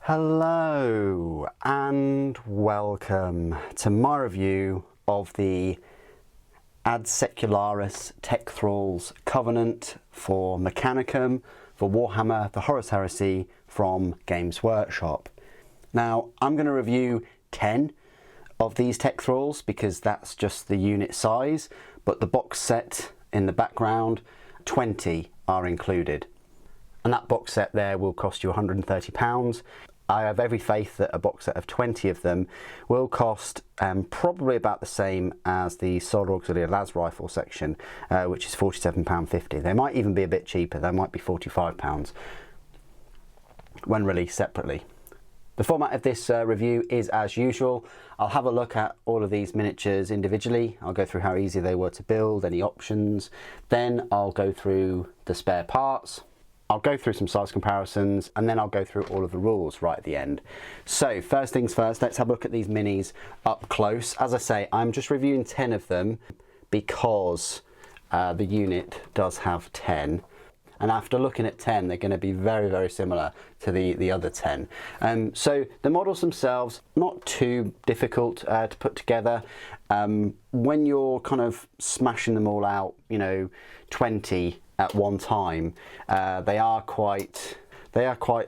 Hello and welcome to my review of the Adsecularis Tech-thralls Covenant for Mechanicum for Warhammer, the Horus Heresy from Games Workshop. Now I'm going to review 10 of these Tech-thralls because that's just the unit size, but the box set in the background, 20 are included. And that box set there will cost you £130. I have every faith that a box set of 20 of them will cost probably about the same as the Solid Auxiliary Las Rifle section, which is £47.50. They might even be a bit cheaper, they might be £45 when released separately. The format of this review is as usual. I'll have a look at all of these miniatures individually. I'll go through how easy they were to build, any options. Then I'll go through the spare parts. I'll go through some size comparisons, and then I'll go through all of the rules right at the end. So first things first, let's have a look at these minis up close. As I say, I'm just reviewing 10 of them because the unit does have 10. And after looking at 10, they're going to be very, very similar to the other 10. So the models themselves, not too difficult to put together. When you're kind of smashing them all out, 20 at one time, they are quite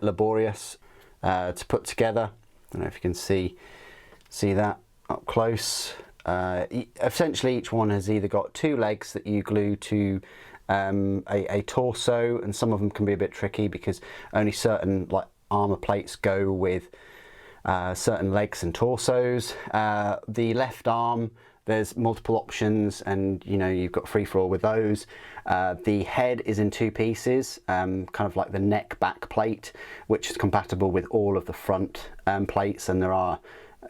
laborious to put together. I don't know if you can see that up close. Essentially, each one has either got two legs that you glue to a torso, and some of them can be a bit tricky because only certain armor plates go with certain legs and torsos. The left arm, there's multiple options, and you've got free for all with those. The head is in two pieces, kind of like the neck back plate, which is compatible with all of the front plates, and there are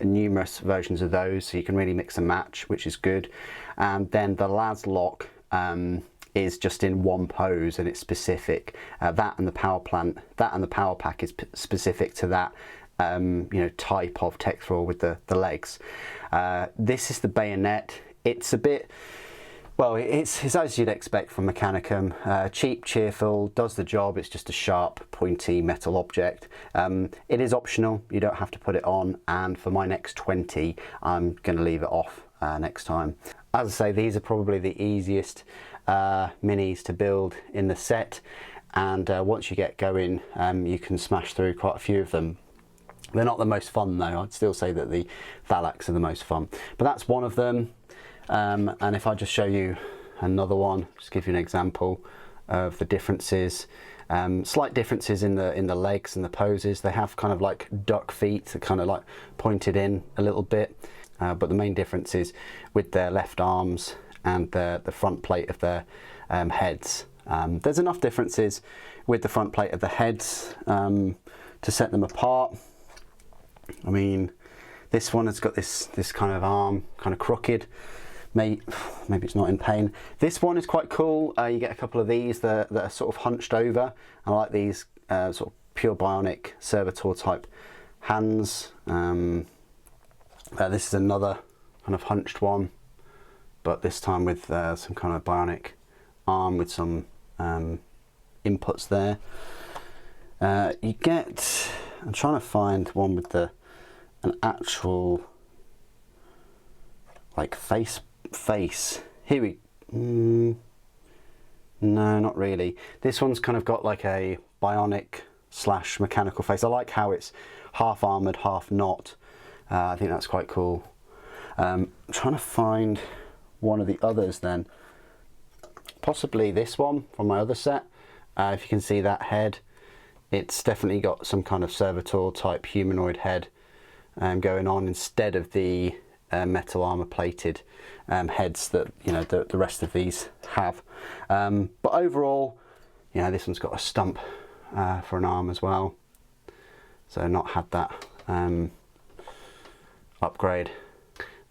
numerous versions of those, so you can really mix and match, which is good. And then the las lock is just in one pose, and it's specific. That and the power pack is specific to that type of Tech-thrall with the legs. This is the bayonet. It's a bit, well, it's as you'd expect from Mechanicum. Cheap, cheerful, does the job. It's just a sharp, pointy metal object. It is optional, you don't have to put it on, and for my next 20 I'm going to leave it off next time. As I say, these are probably the easiest minis to build in the set, and once you get going you can smash through quite a few of them. They're not the most fun though. I'd still say that the Thallax are the most fun, but that's one of them. And if I just show you another one, just give you an example of the differences. Slight differences in the legs and the poses. They have kind of like duck feet, they're kind of like pointed in a little bit, but the main difference is with their left arms and the front plate of their heads. There's enough differences with the front plate of the heads to set them apart. I mean, this one has got this kind of arm, kind of crooked. Maybe it's not in pain. This one is quite cool. You get a couple of these that are sort of hunched over. I like these sort of pure bionic servitor type hands. This is another kind of hunched one, but this time with some kind of bionic arm with some inputs there. You get, I'm trying to find one with an actual like face. Here we, no, not really. This one's kind of got like a bionic / mechanical face. I like how it's half armored, half not. I think that's quite cool. I'm trying to find one of the others then. Possibly this one from my other set. If you can see that head, it's definitely got some kind of servitor type humanoid head going on instead of the metal armor plated heads that the rest of these have. But overall, this one's got a stump for an arm as well, so not had that upgrade.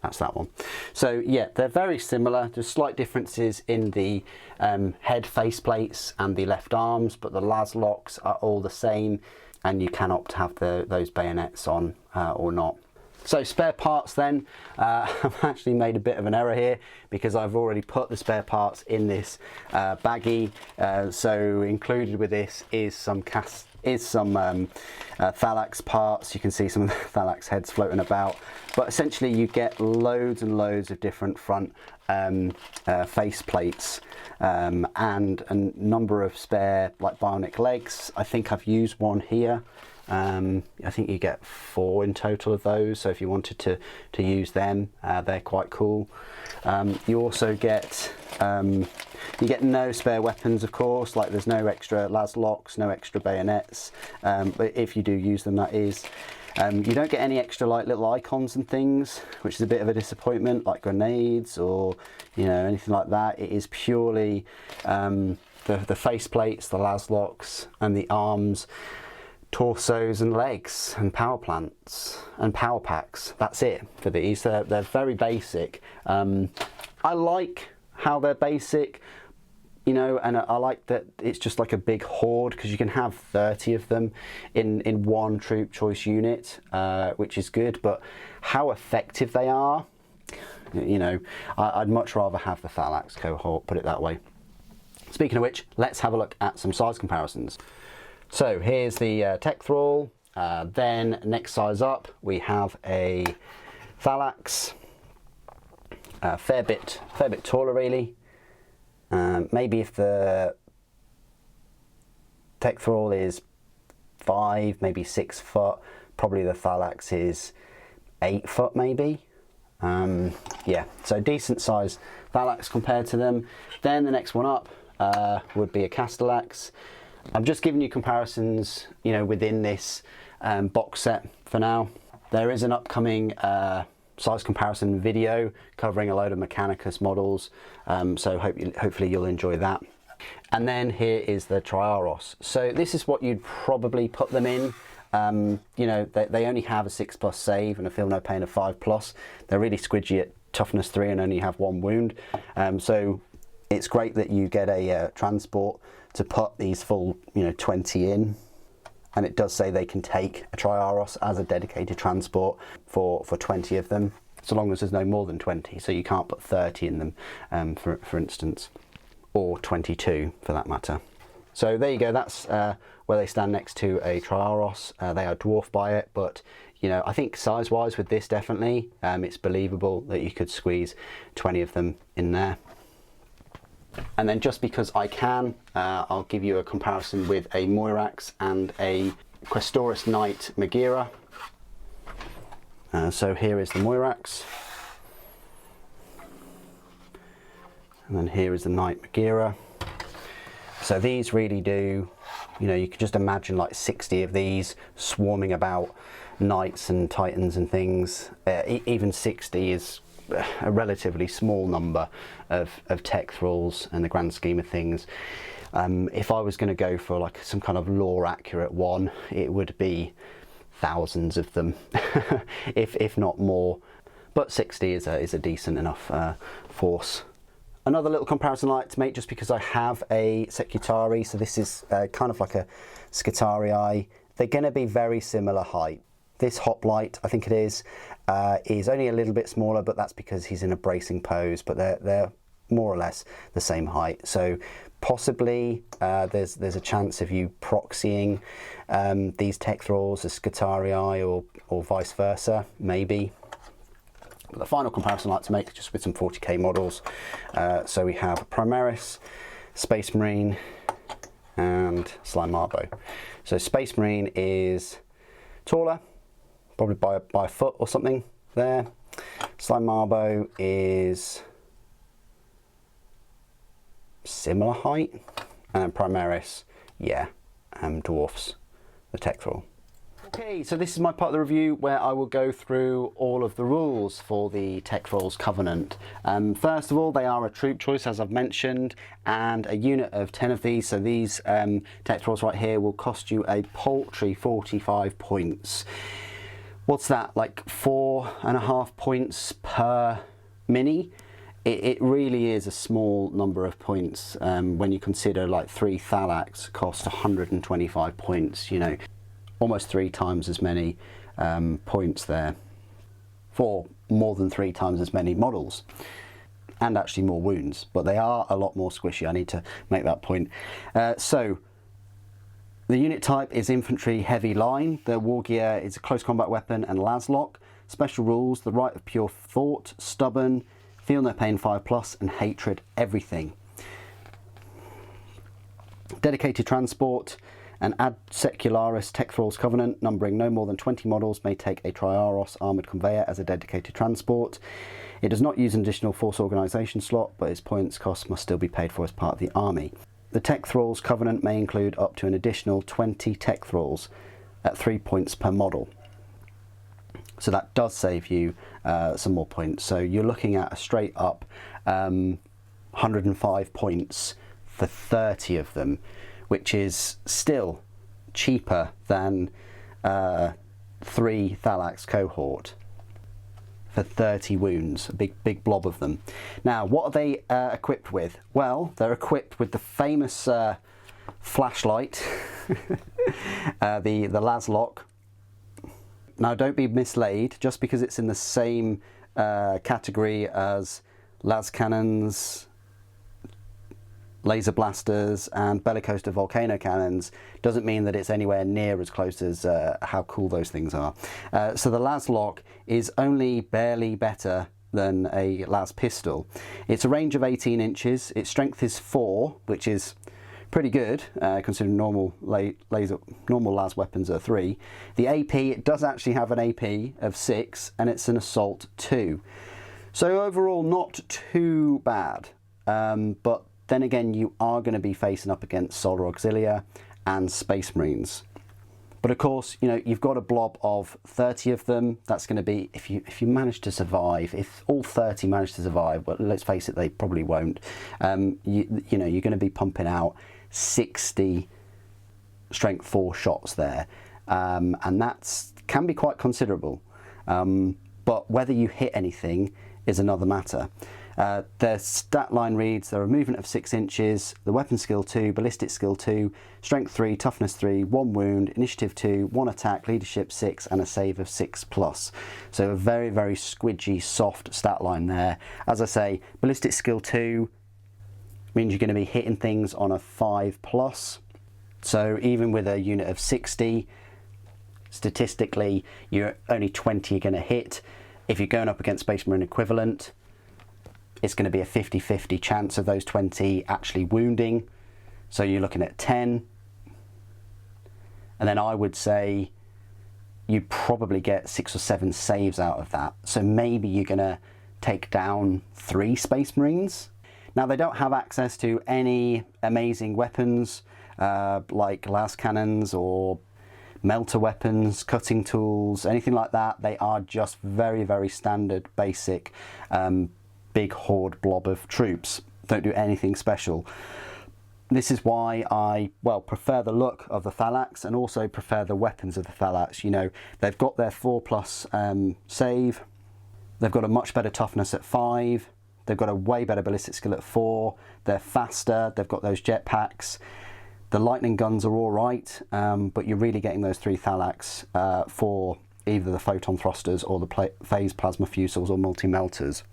That's that one. So yeah, they're very similar. There's slight differences in the head face plates and the left arms, but the las locks are all the same, and you can opt to have those bayonets on or not. So spare parts then, I've actually made a bit of an error here because I've already put the spare parts in this baggie. So included with this is some cast is some Thallax parts. You can see some of the Thallax heads floating about, but essentially you get loads and loads of different front face plates and a number of spare like bionic legs. I think I've used one here. I think you get 4 in total of those, so if you wanted to use them, they're quite cool. You also get no spare weapons, of course, like there's no extra las locks, no extra bayonets, but if you do use them, that is. You don't get any extra like little icons and things, which is a bit of a disappointment, like grenades or anything like that. It is purely the face plates, the las locks, and the arms, torsos and legs and power plants and power packs. That's it for these. They're very basic. I like how they're basic, and I like that it's just like a big horde, because you can have 30 of them in one troop choice unit, which is good, but how effective they are, I'd much rather have the Thallax cohort, put it that way. Speaking of which, let's have a look at some size comparisons. So here's the Tech-thrall. Then next size up, we have a Thallax, fair bit taller really. Maybe if the Tech-thrall is 5, maybe 6 foot, probably the Thallax is 8 foot maybe. Yeah, so decent size Thallax compared to them. Then the next one up would be a Castellax. I'm just giving you comparisons, within this box set for now. There is an upcoming size comparison video covering a load of Mechanicus models, so hopefully you'll enjoy that. And then here is the Thralls. So this is what you'd probably put them in. They only have a 6+ save and a feel no pain of 5+. They're really squidgy at toughness 3 and only have 1 wound. So it's great that you get a transport to put these full 20 in, and it does say they can take a Thralls as a dedicated transport for 20 of them, so long as there's no more than 20, so you can't put 30 in them, for instance, or 22 for that matter. So there you go, that's where they stand next to a Thralls. They are dwarfed by it, but I think size wise with this, definitely it's believable that you could squeeze 20 of them in there. And then just because I can, I'll give you a comparison with a Moirax and a Questoris Knight Magira. So here is the Moirax, and then here is the Knight Magira. So these really do, you could just imagine like 60 of these swarming about knights and titans and things. Even 60 is a relatively small number of Tech-thralls in the grand scheme of things. If I was going to go for like some kind of lore accurate one, it would be thousands of them, if not more. But 60 is a decent enough force. Another little comparison I like to make, just because I have a Secutari, so this is kind of like a Scutarii. They're going to be very similar height. This hoplite, I think it is only a little bit smaller, but that's because he's in a bracing pose, but they're more or less the same height. So possibly there's a chance of you proxying these Tech-thralls as Scutarii or vice versa, maybe. But the final comparison I like to make is just with some 40k models. So we have Primaris, Space Marine, and Slime Marbo. So Space Marine is taller, probably by a foot or something there. Slime Marbo is similar height, and then Primaris, dwarfs the Tech-thrall. Okay, so this is my part of the review where I will go through all of the rules for the Tech-thralls Covenant. First of all, they are a troop choice, as I've mentioned, and a unit of 10 of these. So these Tech-thralls right here will cost you a paltry 45 points. What's that, like 4.5 points per mini? It really is a small number of points when you consider like 3 Thallax cost 125 points, almost 3 times as many points there for more than 3 times as many models, and actually more wounds, but they are a lot more squishy. I need to make that point. So The unit type is infantry heavy line. The war gear is a close combat weapon and laslock. Special rules: the right of pure thought, stubborn, feel no pain 5+, and hatred everything. Dedicated transport. An Adsecularis Tech-thralls covenant numbering no more than 20 models may take a Triaros armoured conveyor as a dedicated transport. It does not use an additional force organisation slot, but its points cost must still be paid for as part of the army. The Tech-thralls covenant may include up to an additional 20 Tech-thralls at 3 points per model. So that does save you some more points. So you're looking at a straight up 105 points for 30 of them, which is still cheaper than 3 Thallax cohort for 30 wounds, a big blob of them. Now, what are they equipped with? Well, they're equipped with the famous flashlight, the laslock. Now, don't be mislaid, just because it's in the same category as las cannons, laser blasters and bellicoaster volcano cannons doesn't mean that it's anywhere near as close as how cool those things are. So the laslock is only barely better than a las pistol. It's a range of 18 inches, its strength is 4, which is pretty good considering normal las weapons are 3. The AP, it does actually have an AP of 6 and it's an assault 2. So overall not too bad, but then again, you are going to be facing up against Solar Auxilia and Space Marines. But of course, you know, you've got a blob of 30 of them. That's going to be, if you manage to survive, if all 30 manage to survive, well, let's face it, they probably won't. You know, you're going to be pumping out 60 strength 4 shots there. And that's can be quite considerable. But whether you hit anything is another matter. Their stat line reads: they're a movement of 6 inches, the weapon skill 2, ballistic skill 2, strength 3, toughness 3, 1 wound, initiative 2, 1 attack, leadership 6, and a save of 6+. So a very, very squidgy, soft stat line there. As I say, ballistic skill 2 means you're going to be hitting things on a 5+. So even with a unit of 60, statistically, you're only 20 going to hit. If you're going up against Space Marine equivalent, it's going to be a 50-50 chance of those 20 actually wounding. So you're looking at 10. And then I would say you probably get 6 or 7 saves out of that. So maybe you're going to take down 3 Space Marines. Now, they don't have access to any amazing weapons like las cannons or melter weapons, cutting tools, anything like that. They are just very, very standard, basic big horde blob of troops. Don't do anything special. This is why I, well, prefer the look of the Thallax and also prefer the weapons of the Thallax. You know, they've got their 4+ save, they've got a much better toughness at 5, they've got a way better ballistic skill at 4, they're faster, they've got those jetpacks. The lightning guns are all right, but you're really getting those 3 Thallax for either the photon thrusters or the phase plasma fusils or multi-melters.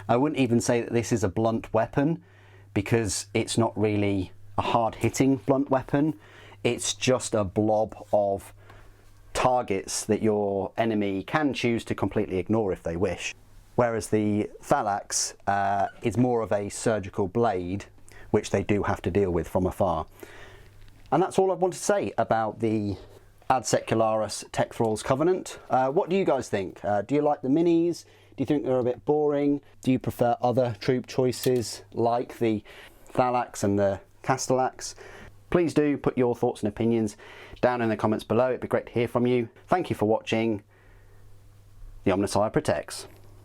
I wouldn't even say that this is a blunt weapon, because it's not really a hard-hitting blunt weapon. It's just a blob of targets that your enemy can choose to completely ignore if they wish. Whereas the Thallax is more of a surgical blade, which they do have to deal with from afar. And that's all I want to say about the Adsecularis Tech-thralls Covenant. What do you guys think? Do you like the minis? Do you think they're a bit boring? Do you prefer other troop choices like the Thallax and the Castellax? Please do put your thoughts and opinions down in the comments below. It'd be great to hear from you. Thank you for watching. The Omnissiah protects.